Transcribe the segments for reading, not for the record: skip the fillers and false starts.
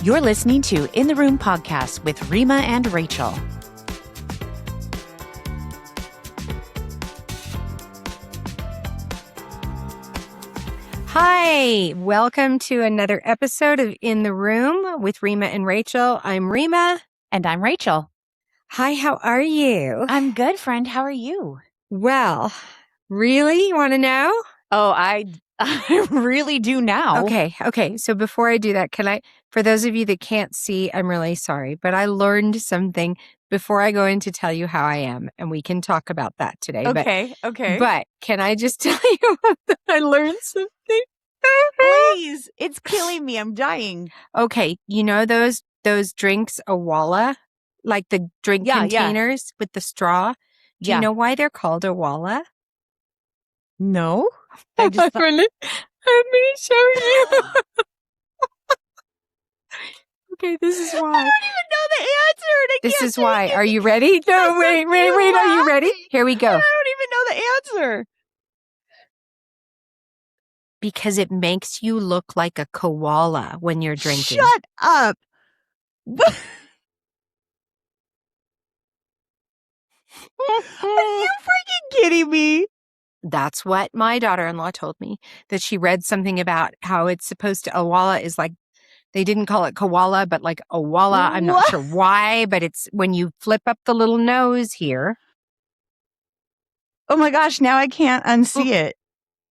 You're listening to In the Room podcast with Rima and Rachel. Hi, welcome to another episode of In the Room with Rima and Rachel. I'm Rima. And I'm Rachel. Hi, how are you? I'm good, friend. How are you? Well, really? You want to know? Oh, I really do now. Okay. So before I do that, for those of you that can't see, I'm really sorry, but I learned something before I go in to tell you how I am, and we can talk about that today. Okay. But can I just tell you that I learned something? Please. It's killing me. I'm dying. Okay. You know those drinks, Awala? Like the drink containers with the straw? Do you know why they're called Awala? No. I just Let me show you. Okay, this is why. I don't even know the answer. This is why. Are you ready? No, wait. Are you ready? Here we go. I don't even know the answer. Because it makes you look like a koala when you're drinking. Shut up. Are you freaking kidding me? That's what my daughter-in-law told me, that she read something about how it's supposed to, Awala is like, they didn't call it koala, but like Awala. I'm not sure why, but it's when you flip up the little nose here. Oh my gosh, now I can't unsee it.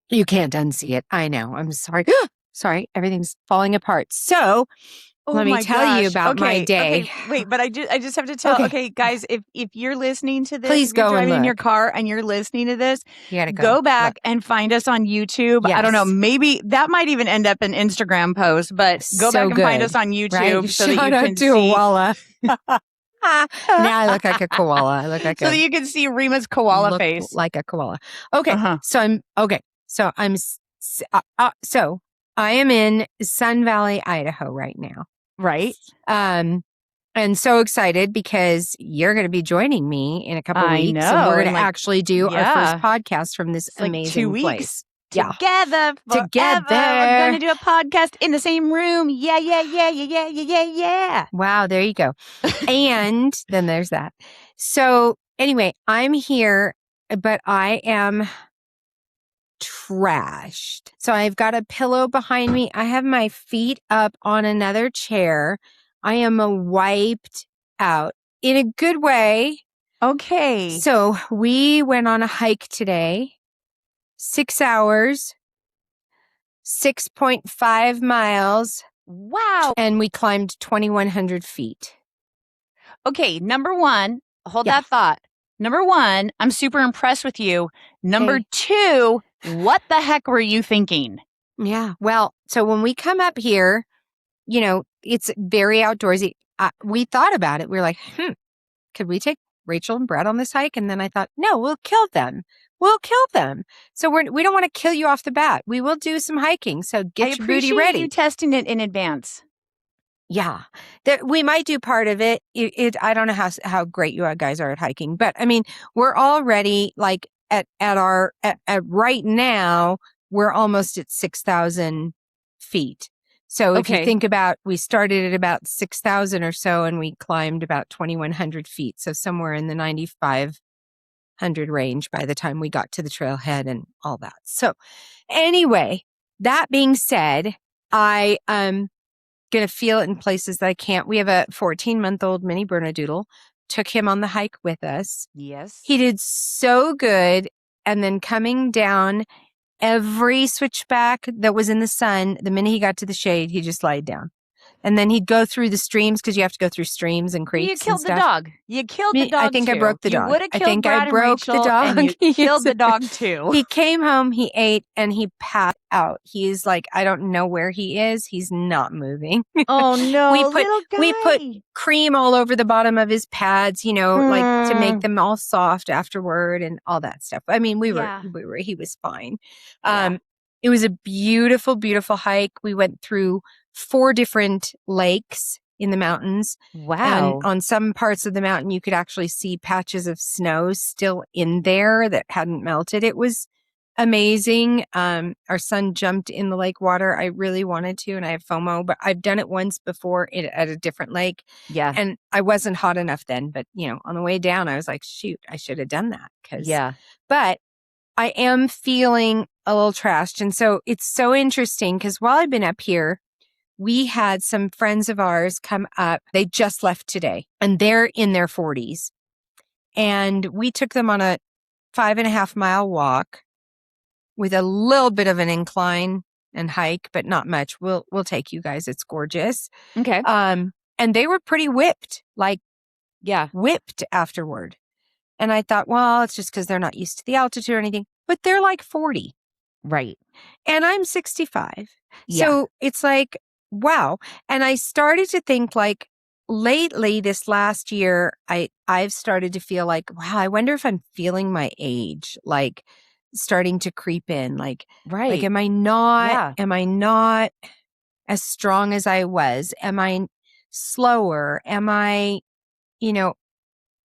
You can't unsee it. I know. I'm sorry. Sorry, everything's falling apart. So let me tell you about my day. Okay, wait, but I just have to tell. Okay, guys, if you're listening to this, please if you're go driving and in your car and you're listening to this, you gotta go back and find us on YouTube. Yes. I don't know, maybe that might even end up an Instagram post, but go back and find us on YouTube so that you can see. Koala. Now I look like a koala. I look like so that you can see Rima's koala face, like a koala. Okay, so I am in Sun Valley, Idaho right now. Right. And so excited because you're going to be joining me in a couple of weeks. Know. And we're going to actually do our first podcast from this amazing 2 weeks. place. Together. We're going to do a podcast in the same room. Yeah. Wow, there you go. And then there's that. So anyway, I'm here, but I am trashed. So I've got a pillow behind me. I have my feet up on another chair. I am wiped out in a good way. Okay. So we went on a hike today, 6 hours, 6.5 miles. Wow. And we climbed 2,100 feet. Okay. Number one, hold that thought. Number one, I'm super impressed with you. Number two, what the heck were you thinking? Yeah. Well, so when we come up here, you know, it's very outdoorsy. We thought about it. We were like, could we take Rachel and Brett on this hike? And then I thought, no, we'll kill them. So we don't want to kill you off the bat. We will do some hiking. So get your booty ready. I appreciate you testing it in advance. Yeah, we might do part of it. I don't know how great you guys are at hiking, but I mean, we're already like at right now, we're almost at 6,000 feet. So if you think about, we started at about 6,000 or so, and we climbed about 2,100 feet. So somewhere in the 9,500 range by the time we got to the trailhead and all that. So anyway, that being said, I going to feel it in places that I can't. We have a 14-month-old mini Bernedoodle. Took him on the hike with us. Yes. He did so good. And then coming down every switchback that was in the sun, the minute he got to the shade, he just lied down. And then he'd go through the streams because you have to go through streams and creeks. You killed the dog. You killed the dog. I think I broke the dog. You would have killed Brad and Rachel, and you killed the dog too. He came home, he ate, and he passed out. He's like, I don't know where he is. He's not moving. Oh no, we put cream all over the bottom of his pads, you know, like to make them all soft afterward and all that stuff. I mean, he was fine. It was a beautiful, beautiful hike. We went through 4 different lakes in the mountains. Wow. And on some parts of the mountain, you could actually see patches of snow still in there that hadn't melted. It was amazing. Our son jumped in the lake water. I really wanted to, and I have FOMO, but I've done it once before at a different lake. Yeah. And I wasn't hot enough then, but on the way down, I was like, shoot, I should have done that. Yeah. But I am feeling a little trashed. And so it's so interesting because while I've been up here, we had some friends of ours come up. They just left today and they're in their 40s. And we took them on a 5.5 mile walk with a little bit of an incline and hike, but not much. We'll take you guys. It's gorgeous. Okay. And they were pretty whipped, whipped afterward. And I thought, well, it's just because they're not used to the altitude or anything, but they're like 40. Right. And I'm 65. Yeah. So it's like, wow. And I started to think like lately this last year, I've started to feel like, wow, I wonder if I'm feeling my age, like starting to creep in. Like, am I not as strong as I was? Am I slower? Am I,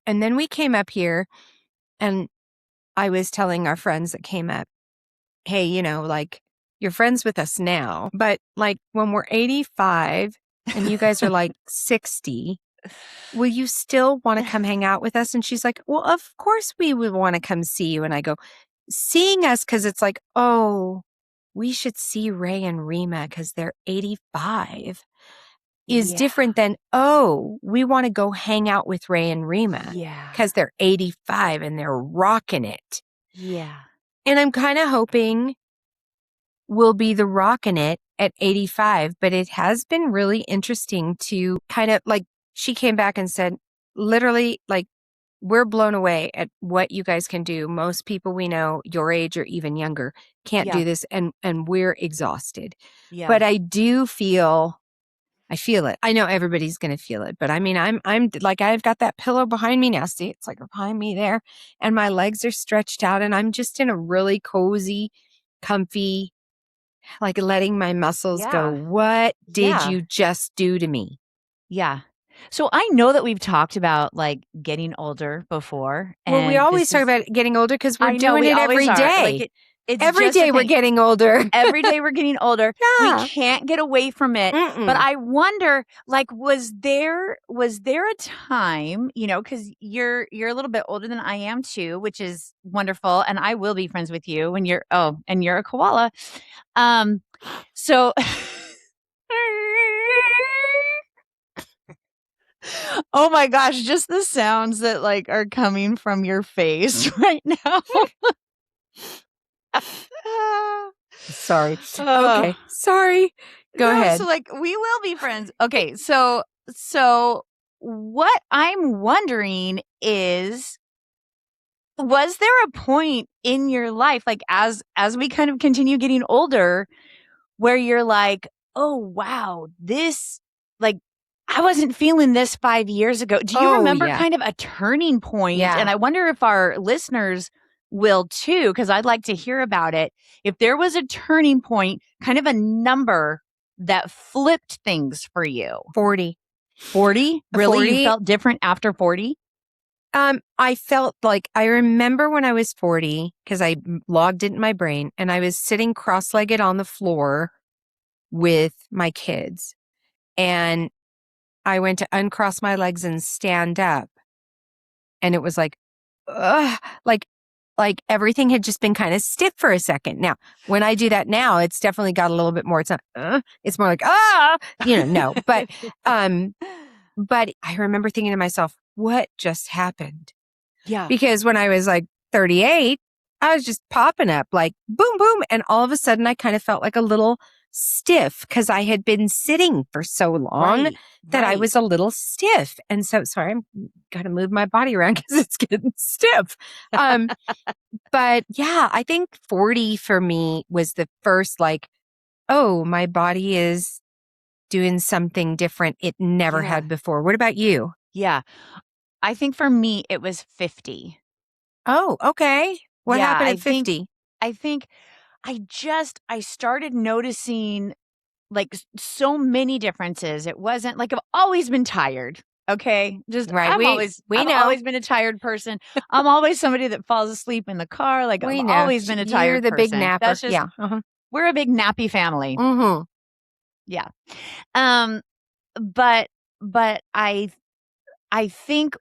and then we came up here and I was telling our friends that came up, hey, you're friends with us now, but like when we're 85 and you guys are like 60, will you still want to come hang out with us? And she's like, well, of course we would want to come see you. And I go, seeing us because it's like, oh, we should see Ray and Rima because they're 85 is different than, oh, we want to go hang out with Ray and Rima because they're 85 and they're rocking it. Yeah. And I'm kind of hoping we'll be the rocking it at 85, but it has been really interesting to kind of like, she came back and said, literally, like, we're blown away at what you guys can do. Most people we know your age or even younger can't do this. And we're exhausted. Yeah. But I feel it. I know everybody's going to feel it, but I mean, I'm like, I've got that pillow behind me now. See, it's like behind me there and my legs are stretched out and I'm just in a really cozy, comfy, like letting my muscles go. What did you just do to me? Yeah. So I know that we've talked about like getting older before. Well, we always talk about getting older because we're doing it every day. Like it's every day we're getting older. Every day we're getting older. Yeah. We can't get away from it. But I wonder, like, was there a time, because you're a little bit older than I am too, which is wonderful, and I will be friends with you when you're a koala. So oh my gosh, just the sounds that like are coming from your face right now. Sorry. Okay. Sorry. Go ahead. So like we will be friends. Okay. So what I'm wondering is, was there a point in your life, like as we kind of continue getting older, where you're like, oh wow, this, like, I wasn't feeling this 5 years ago. Do you remember kind of a turning point? Yeah. And I wonder if our listeners will too, because I'd like to hear about it. If there was a turning point, kind of a number that flipped things for you. 40. 40? Really? 40? You felt different after 40? I felt like, I remember when I was 40, because I logged it in my brain, and I was sitting cross-legged on the floor with my kids. And I went to uncross my legs and stand up. And it was like, ugh, like everything had just been kind of stiff for a second. Now, when I do that now, it's definitely got a little bit more. It's not, it's more like, no. But I remember thinking to myself, what just happened? Yeah. Because when I was like 38, I was just popping up like boom, boom. And all of a sudden I kind of felt like a little stiff because I had been sitting for so long that I was a little stiff. And so, sorry, I'm got to move my body around because it's getting stiff. But yeah, I think 40 for me was the first like, oh, my body is doing something different it never had before. What about you? Yeah. I think for me, it was 50. Oh, okay. What happened at 50? I think I started noticing like so many differences. It wasn't like, I've always been tired. Okay. Just Right. I've know. always been a tired person. I'm always somebody that falls asleep in the car. Like We I've know. always been a You're tired the big person. napper. That's just Yeah. Uh-huh. we're a big nappy family. Mm-hmm. Yeah. Um but I think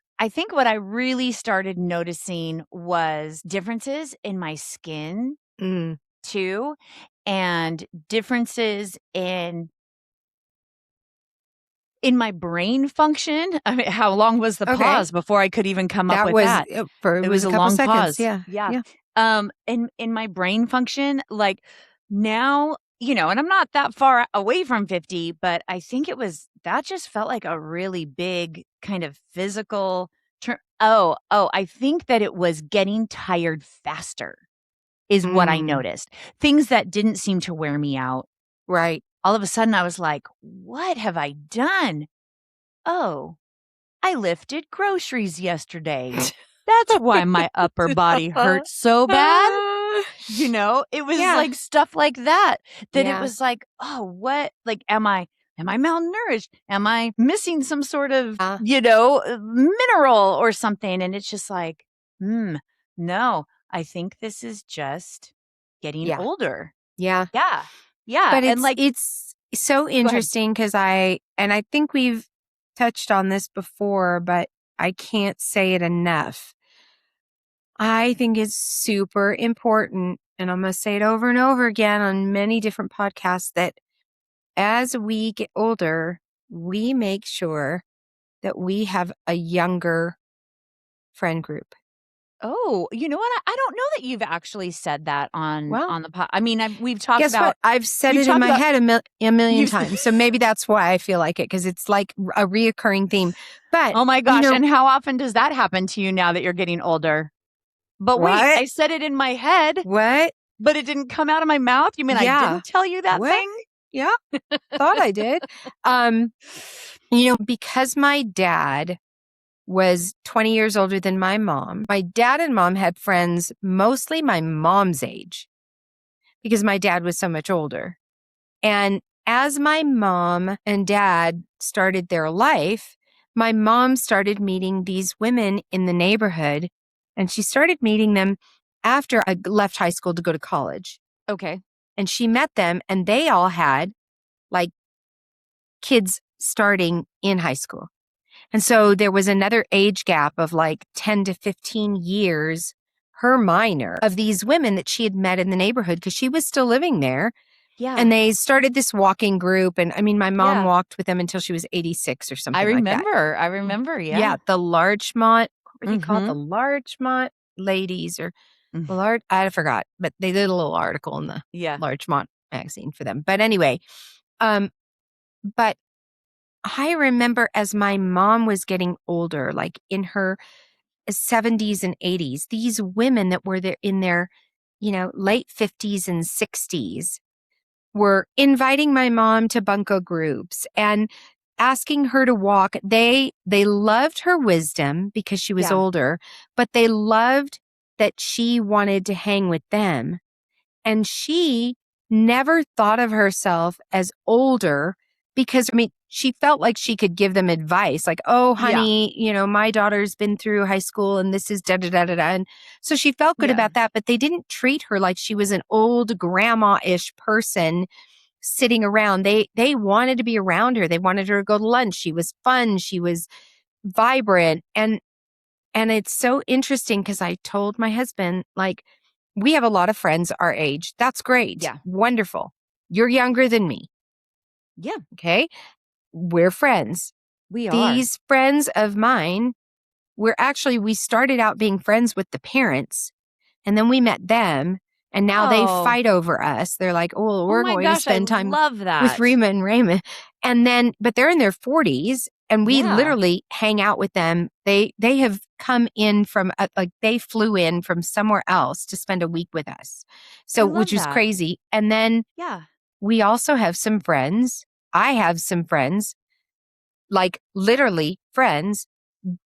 what I really started noticing was differences in my skin Mm. too, and differences in my brain function. I mean, how long was the Okay. pause before I could even come up That with was that? it It was was a a couple long seconds. pause. Yeah. Yeah. Yeah. In my brain function, like now, and I'm not that far away from 50, but I think that just felt like a really big kind of physical I think that it was getting tired faster is what I Mm. noticed. Things that didn't seem to wear me out. Right. All of a sudden I was like, "What have I done? Oh, I lifted groceries yesterday. That's why my upper body hurts so bad." It was Yeah. like stuff like that it Yeah. was like, "Oh, what? Like, am I malnourished? Am I missing some sort of, mineral or something?" And it's just like, no, I think this is just getting Yeah. older. Yeah. Yeah. Yeah. But And like, it's so go ahead. interesting because I think we've touched on this before, but I can't say it enough. I think it's super important, and I'm going to say it over and over again on many different podcasts, that as we get older, we make sure that we have a younger friend group. Oh, you know what? I don't know that you've actually said that on Well, the pod. I mean, we've talked guess about what? I've said we've it in talked my about head a million you've times. So maybe that's why I feel like it, because it's like a reoccurring theme. But, Oh my gosh, and how often does that happen to you now that you're getting older? But wait, what? I said it in my head, What? but it didn't come out of my mouth? You mean I Yeah. didn't tell you that What? thing? Yeah. Thought I did. Because my dad was 20 years older than my mom, my dad and mom had friends mostly my mom's age because my dad was so much older. And as my mom and dad started their life, my mom started meeting these women in the neighborhood, and she started meeting them after I left high school to go to college. Okay. And she met them, and they all had like kids starting in high school. And so there was another age gap of like 10 to 15 years, her minor, of these women that she had met in the neighborhood because she was still living there. Yeah. And they started this walking group. And I mean, my mom Yeah. walked with them until she was 86 or something I like that. remember. Yeah. Yeah. The Larchmont, what were they called? Mhm. The Larchmont ladies or Mm. I forgot, but they did a little article in the Yeah. Larchmont magazine for them. But anyway, but I remember as my mom was getting older, like in her 70s and 80s, these women that were there in their, late 50s and 60s were inviting my mom to bunko groups and asking her to walk. They loved her wisdom because she was Yeah. older, but they loved that she wanted to hang with them. And she never thought of herself as older because, I mean, she felt like she could give them advice like, "Oh, Yeah. honey, my daughter's been through high school and this is da da da da da." And so she felt good Yeah. about that, but they didn't treat her like she was an old grandma-ish person sitting around. They wanted to be around her. They wanted her to go to lunch. She was fun. She was vibrant. And it's so interesting because I told my husband, like, we have a lot of friends our age. That's great. Yeah. Wonderful. You're younger than me. Yeah. Okay. We're friends. We are. These friends of mine, we started out being friends with the parents, and then we met them, and now they Oh. fight over us. They're like, "Oh, we're my going gosh, to spend I time love that. with Rima and Raymond." And then, but they're in their 40s, and we Yeah. literally hang out with them. They have come in from they flew in from somewhere else to spend a week with us. So, love which was that. crazy. And then Yeah. we also have some friends. I have some friends, like literally friends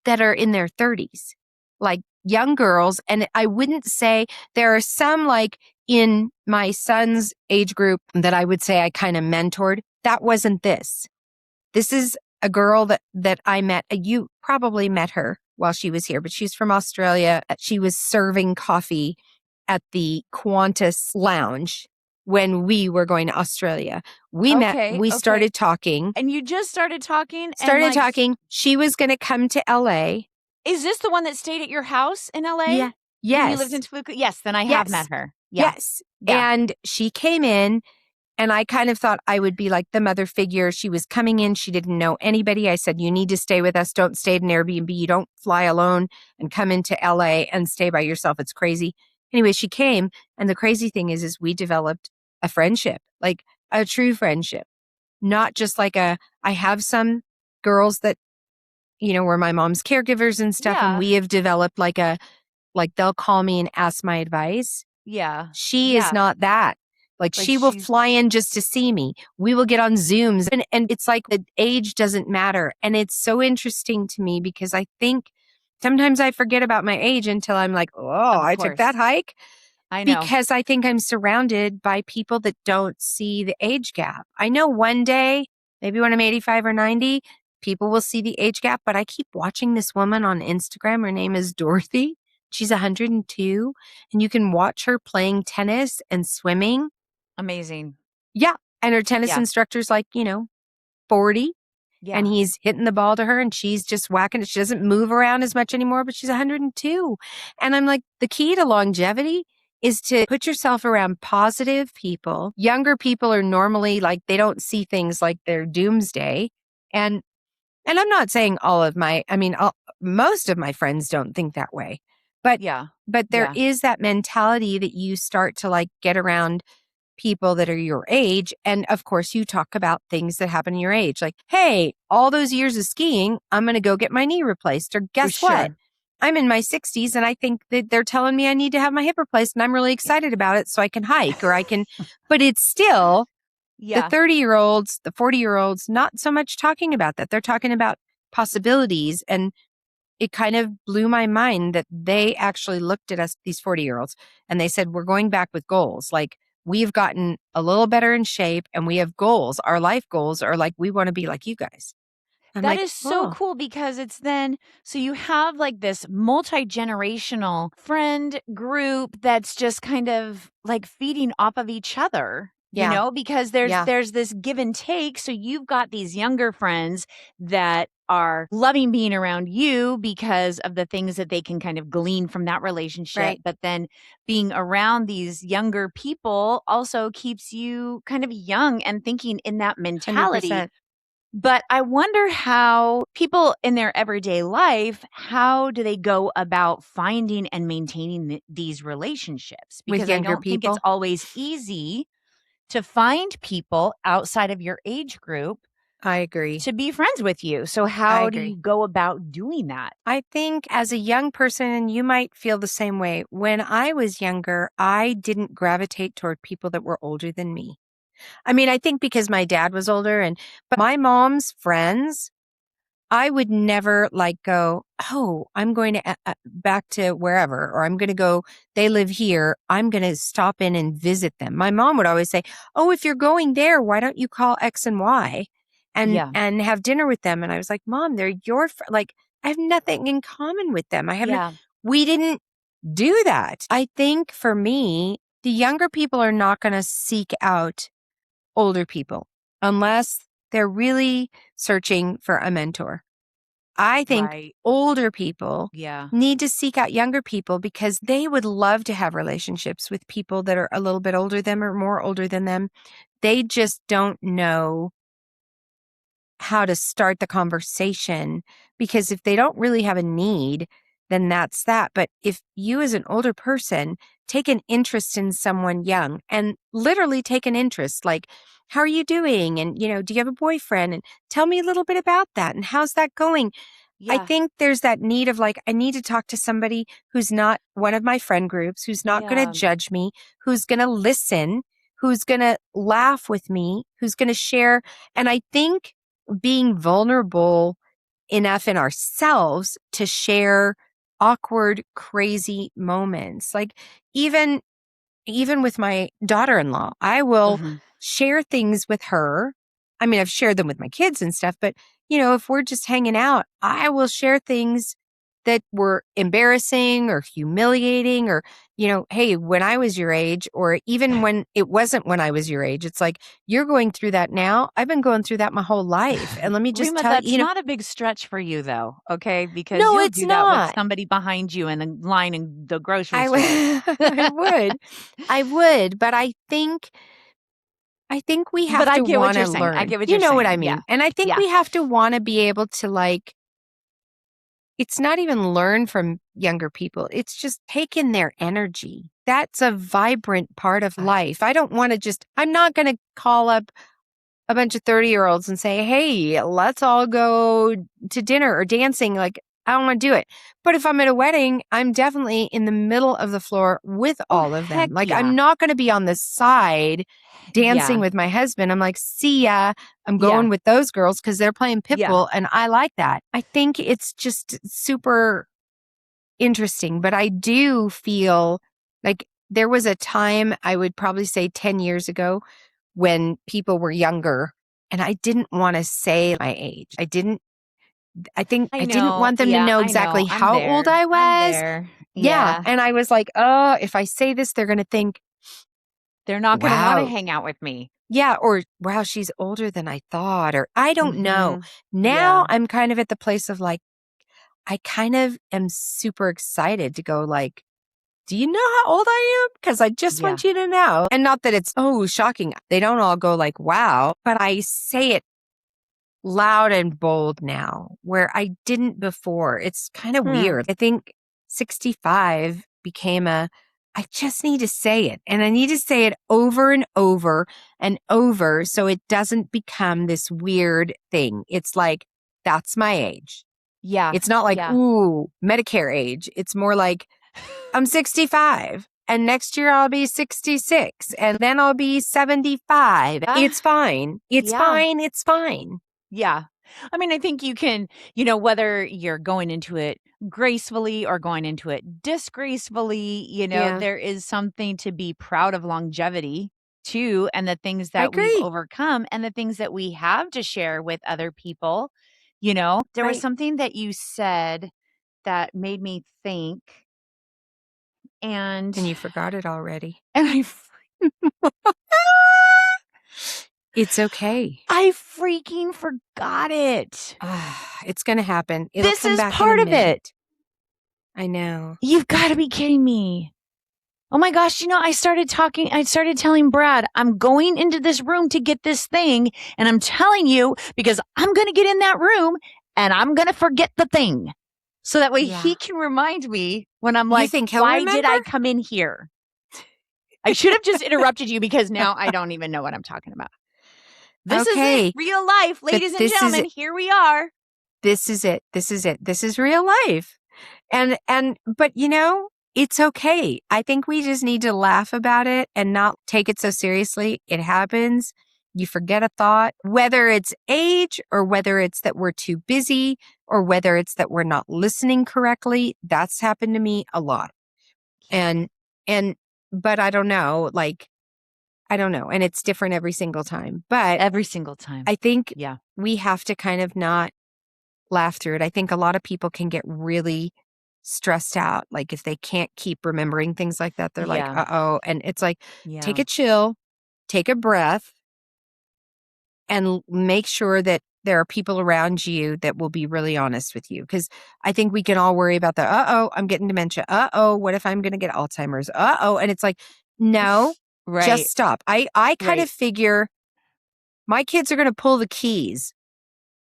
that are in their 30s, like young girls. And I wouldn't say there are some like in my son's age group that I would say I kind of mentored. That wasn't this. This is a girl that I met. You probably met her while she was here, but she's from Australia. She was serving coffee at the Qantas lounge when we were going to Australia. We met, we started talking. And you just started talking? She was going to come to LA. Is this the one that stayed at your house in LA? Yeah. Yes. When you lived in Toluca? Yes, then I have met her. Yeah. Yes. Yeah. And she came in, and I kind of thought I would be like the mother figure. She was coming in. She didn't know anybody. I said, you need to stay with us. Don't stay at an Airbnb. You don't fly alone and come into LA and stay by yourself. It's crazy. Anyway, she came. And the crazy thing is we developed a friendship, like a true friendship, not just like I have some girls that, were my mom's caregivers and stuff. And we have developed like they'll call me and ask my advice. Yeah. She is not that. Like she will fly in just to see me. We will get on Zooms, and it's like the age doesn't matter. And it's so interesting to me because I think sometimes I forget about my age until I'm like, oh, I took that hike. I know. Because I think I'm surrounded by people that don't see the age gap. I know one day, maybe when I'm 85 or 90, people will see the age gap, but I keep watching this woman on Instagram. Her name is Dorothy. She's 102, and you can watch her playing tennis and swimming. Amazing. Yeah. And her tennis instructor's like, 40. Yeah. And he's hitting the ball to her and she's just whacking it. She doesn't move around as much anymore, but she's 102. And I'm like, the key to longevity is to put yourself around positive people. Younger people are normally like, they don't see things like they're doomsday. And I'm not saying most of my friends don't think that way. But there is that mentality that you start to like get around people that are your age. And of course, you talk about things that happen in your age. Like, hey, all those years of skiing, I'm going to go get my knee replaced. Or guess what? I'm in my 60s and I think that they're telling me I need to have my hip replaced and I'm really excited about it so I can hike or I can, but it's still the 30-year-olds, the 40-year-olds, not so much talking about that. They're talking about possibilities. And it kind of blew my mind that they actually looked at us, these 40-year-olds, and they said, we're going back with goals. Like, we've gotten a little better in shape and we have goals. Our life goals are like, we want to be like you guys. That is so cool because it's then, so you have like this multi-generational friend group that's just kind of like feeding off of each other. Because there's this give and take. So you've got these younger friends that are loving being around you because of the things that they can kind of glean from that relationship. Right. But then being around these younger people also keeps you kind of young and thinking in that mentality. 100%. But I wonder how people in their everyday life, how do they go about finding and maintaining these relationships? Because with younger I don't think it's always easy to find people outside of your age group. I agree. To be friends with you. So how do you go about doing that? I think as a young person, and you might feel the same way, when I was younger, I didn't gravitate toward people that were older than me. I mean, I think because my dad was older but my mom's friends, I would never like go, oh, I'm going to back to wherever, or I'm going to go, they live here. I'm going to stop in and visit them. My mom would always say, oh, if you're going there, why don't you call X and Y and have dinner with them? And I was like, Mom, they're your like, I have nothing in common with them. We didn't do that. I think for me, the younger people are not going to seek out older people unless they're really searching for a mentor. I think older people need to seek out younger people because they would love to have relationships with people that are a little bit older than them or more older than them. They just don't know how to start the conversation because if they don't really have a need, then that's that. But if you as an older person take an interest in someone young and literally take an interest, like, how are you doing? And, do you have a boyfriend? And tell me a little bit about that. And how's that going? Yeah. I think there's that need of like, I need to talk to somebody who's not one of my friend groups, who's not going to judge me, who's going to listen, who's going to laugh with me, who's going to share. And I think being vulnerable enough in ourselves to share awkward, crazy moments. Like even with my daughter-in-law, I will share things with her. I mean, I've shared them with my kids and stuff, but if we're just hanging out, I will share things that were embarrassing or humiliating or, hey, when I was your age, or even when it wasn't when I was your age, it's like, you're going through that now. I've been going through that my whole life. And let me just Rima, tell that's you, not a big stretch for you though, okay? Because no, you'll it's do that with not. somebody behind you in the line in the grocery I store. I would, but I think we have But I to get what want you're to saying. I learn. get what You you're know what I saying. mean? Yeah. And I think Yeah. we have to want to be able to like, it's not even learn from younger people. It's just take in their energy. That's a vibrant part of life. I don't want to I'm not going to call up a bunch of 30-year-olds and say, hey, let's all go to dinner or dancing. Like, I don't want to do it. But if I'm at a wedding, I'm definitely in the middle of the floor with all of them. heck Like, yeah. I'm not going to be on the side dancing Yeah. with my husband. I'm like, see ya. I'm going with those girls because they're playing Pitbull and I like that. I think it's just super interesting. But I do feel like there was a time, I would probably say 10 years ago, when people were younger and I didn't want to say my age. I didn't want them to know exactly how old I was. Yeah. And I was like, oh, if I say this, they're going to think they're not going to want to wow. hang out with me. Yeah. Or wow, she's older than I thought, or I don't know. Mhm. Now Yeah. I'm kind of at the place of like, I kind of am super excited to go like, do you know how old I am? Because I just want you to know. And not that it's, shocking. They don't all go like, wow. But I say it loud and bold now where I didn't before. It's kind of weird. I think 65 became I just need to say it. And I need to say it over and over and over so it doesn't become this weird thing. It's like, that's my age. Yeah. It's not like, ooh, Medicare age. It's more like, I'm 65 and next year I'll be 66 and then I'll be 75. It's fine. It's fine. It's fine. Yeah. I mean, I think you can, whether you're going into it gracefully or going into it disgracefully, there is something to be proud of longevity too, and the things that we've overcome and the things that we have to share with other people. There was something that you said that made me think. And you forgot it already. And it's okay. I freaking forgot it. It's going to happen. It'll this come is back part of it. I know. You've got to be kidding me. Oh my gosh, I started telling Brad, I'm going into this room to get this thing. And I'm telling you, because I'm going to get in that room and I'm going to forget the thing. So that way he can remind me when I'm like, why did I come in here? I should have just interrupted you because now I don't even know what I'm talking about. This is it. Real life, ladies and gentlemen. Here we are. This is it. This is it. This is real life. But it's okay. I think we just need to laugh about it and not take it so seriously. It happens. You forget a thought, whether it's age or whether it's that we're too busy or whether it's that we're not listening correctly. That's happened to me a lot. But I don't know, I don't know. And it's different every single time. But every single time. I think we have to kind of not laugh through it. I think a lot of people can get really stressed out. Like if they can't keep remembering things like that, they're like, uh-oh. And it's like, take a chill, take a breath, and make sure that there are people around you that will be really honest with you. Because I think we can all worry about the, I'm getting dementia. What if I'm going to get Alzheimer's? And it's like, no, just stop. I kind of figure my kids are going to pull the keys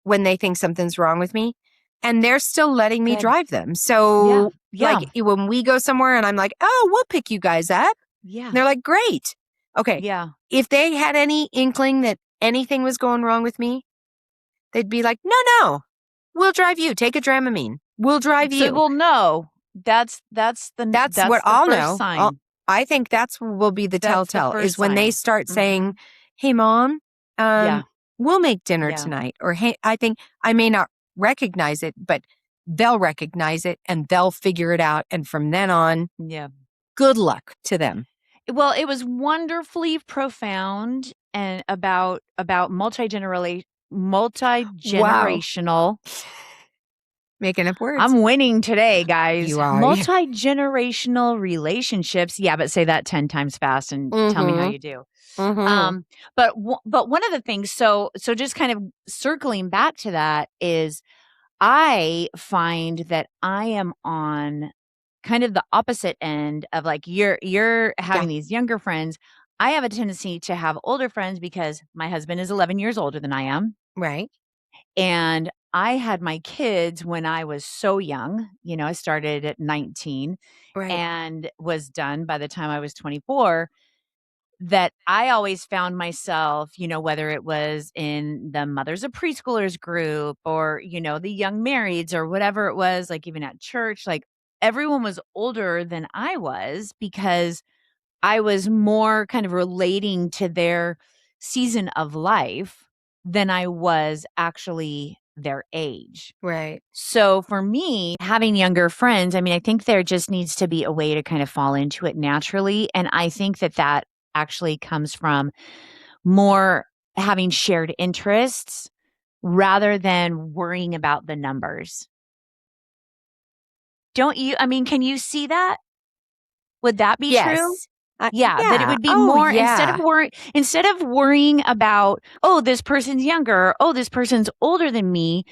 when they think something's wrong with me. And they're still letting me drive them. So like when we go somewhere and I'm like, we'll pick you guys up. Yeah. And they're like, great. Okay. Yeah. If they had any inkling that anything was going wrong with me, they'd be like, no, we'll drive you. Take a Dramamine. We'll drive you. Well, no, that's what I'll know. Sign. I think will be the telltale is when they start saying, hey, Mom, we'll make dinner tonight. Or, hey, I think I may not recognize it, but they'll recognize it and they'll figure it out. And from then on, good luck to them. Well, it was wonderfully profound and about multi-generational multi-generational. Making up words. I'm winning today, guys. You are. Multi-generational relationships. Yeah, but say that 10 times fast and tell me how you do. But one of the things, so just kind of circling back to that is I find that I am on kind of the opposite end of like you're having these younger friends. I have a tendency to have older friends because my husband is 11 years older than I am. Right. And I had my kids when I was so young. You know, I started at 19 and was done by the time I was 24. That I always found myself, you know, whether it was in the Mothers of Preschoolers group or, you know, the Young Marrieds or whatever it was, like even at church, like everyone was older than I was because I was more kind of relating to their season of life than I was actually their age. Right. So for me, having younger friends, I mean, I think there just needs to be a way to kind of fall into it naturally. And I think that actually comes from more having shared interests rather than worrying about the numbers. Don't you? I mean, can you see that? Would that be true? Yeah, that it would be more instead of worrying about, oh, this person's younger, oh, this person's older than me,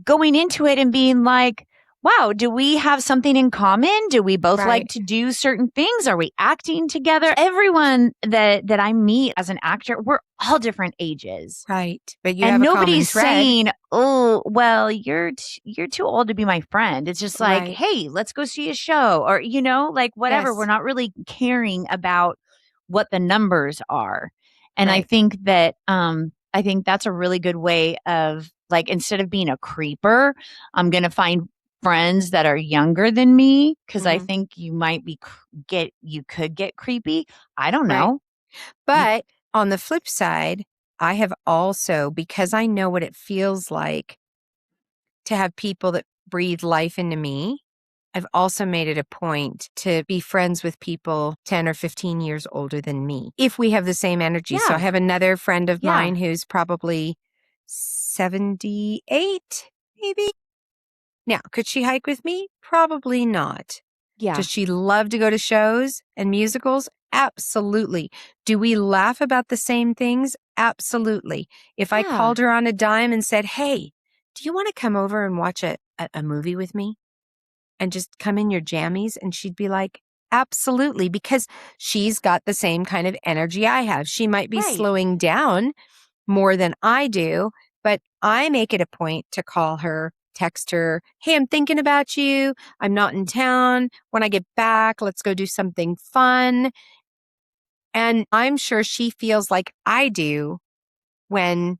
going into it and being like, wow, do we have something in common? Do we both like to do certain things? Are we acting together? Everyone that I meet as an actor, we're all different ages. Right. But you have a nobody's common thread. saying, oh, well, you're too old to be my friend. It's just like, hey, let's go see a show or, you know, like whatever. Yes. We're not really caring about what the numbers are. And I think that, I think that's a really good way of like, instead of being a creeper, I'm going to find friends that are younger than me because I think you might be you could get creepy. I don't know. But on the flip side, I have also, because I know what it feels like to have people that breathe life into me, I've also made it a point to be friends with people 10 or 15 years older than me, if we have the same energy. So I have another friend of mine who's probably 78, maybe. Now, could she hike with me? Probably not. Yeah. Does she love to go to shows and musicals? Absolutely. Do we laugh about the same things? Absolutely. If I called her on a dime and said, hey, do you want to come over and watch a movie with me? And just come in your jammies? And she'd be like, absolutely, because she's got the same kind of energy I have. She might be slowing down more than I do, but I make it a point to call her, text her, hey, I'm thinking about you. I'm not in town. When I get back, let's go do something fun. And I'm sure she feels like I do when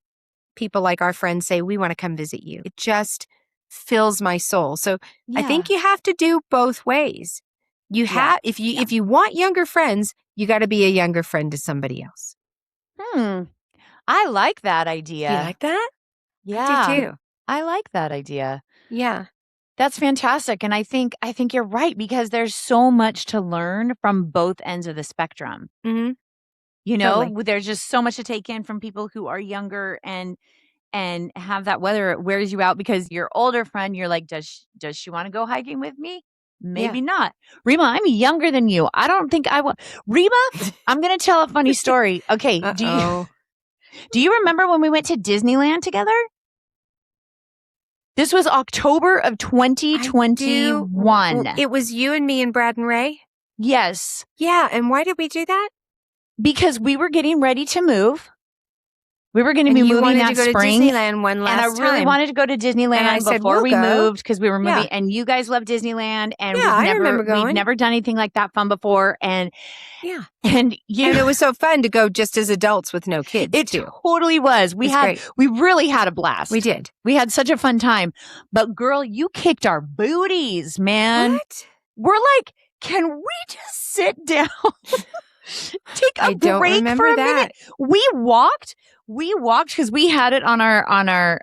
people like our friends say, we want to come visit you. It just fills my soul. So I think you have to do both ways. You have, if you want younger friends, you got to be a younger friend to somebody else. I like that idea. Do you like that? Yeah. I do too. I like that idea. Yeah. That's fantastic. And I think you're right because there's so much to learn from both ends of the spectrum. Mm-hmm. You know, there's just so much to take in from people who are younger and have that, whether it wears you out because your older friend, you're like, does she want to go hiking with me? Maybe not. Rima, I'm younger than you. I don't think I will. Rima, I'm going to tell a funny story. Okay. Do you remember when we went to Disneyland together? This was October of 2021. It was you and me and Brad and Ray? Yes. Yeah. And why did we do that? Because we were getting ready to move. We were going to be moving that spring. To Disneyland one last and I really time. wanted to go to Disneyland before we moved because we were moving. Yeah. And you guys love Disneyland. And I remember going. We've never done anything like that fun before. And and it was so fun to go just as adults with no kids. It totally was. We really had a blast. We did. We had such a fun time. But girl, you kicked our booties, man. What? We're like, can we just sit down? Take a break for a minute. We walked because we had it on our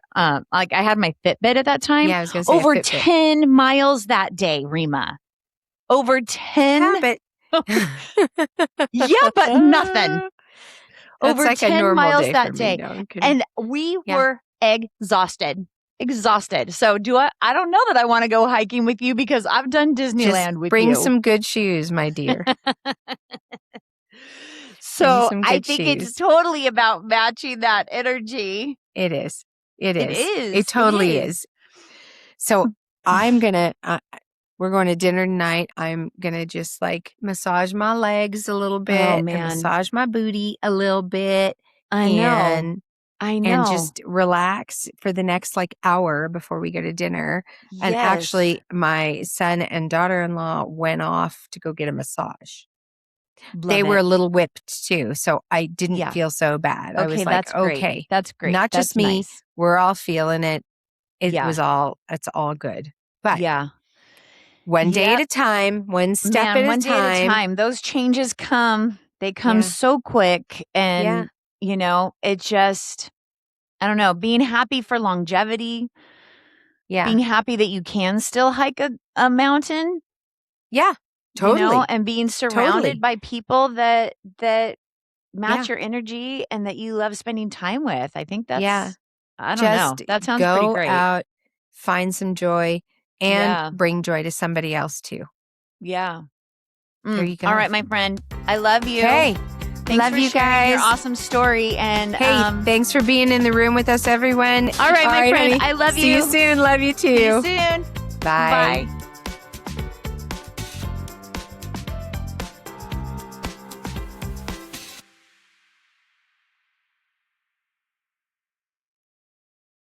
like I had my Fitbit at that time. Yeah, I was going to say over 10 miles that day, Rima. Over 10. Yeah, but yeah, but nothing. That's over like a 10 normal miles day that for me. day. No, I'm kidding. And we Yeah. were exhausted. So I don't know that I want to go hiking with you because I've done Disneyland with bring you. some good shoes, my dear. So some I good think shoes. it's totally about matching that energy. It is. It is. It totally is. So I'm gonna. We're going to dinner tonight. I'm gonna just like massage my legs a little bit, Oh and man, massage my booty a little bit. I know. And just relax for the next like hour before we go to dinner. Yes. And actually, my son and daughter-in-law went off to go get a massage. They were a little whipped too, so I didn't feel so bad. I was like, that's great. okay, That's great. not That's just me. nice. We're all feeling it. It's all good. But one day at a time, one step at a time. Those changes come. They come so quick. And, you know, it just, I don't know, being happy for longevity. Yeah. Being happy that you can still hike a mountain. Yeah. Totally. You know, and being surrounded by people that match your energy and that you love spending time with. I think that's, I don't know. That sounds pretty great. Go out, find some joy, and bring joy to somebody else too. Yeah. There you go. All right, my friend. I love you. Hey, thanks love for you sharing guys. Your awesome story. And hey, thanks for being in the room with us, everyone. All right, my friend. Honey. I love you. See you soon. Love you too. See you soon. Bye. Bye.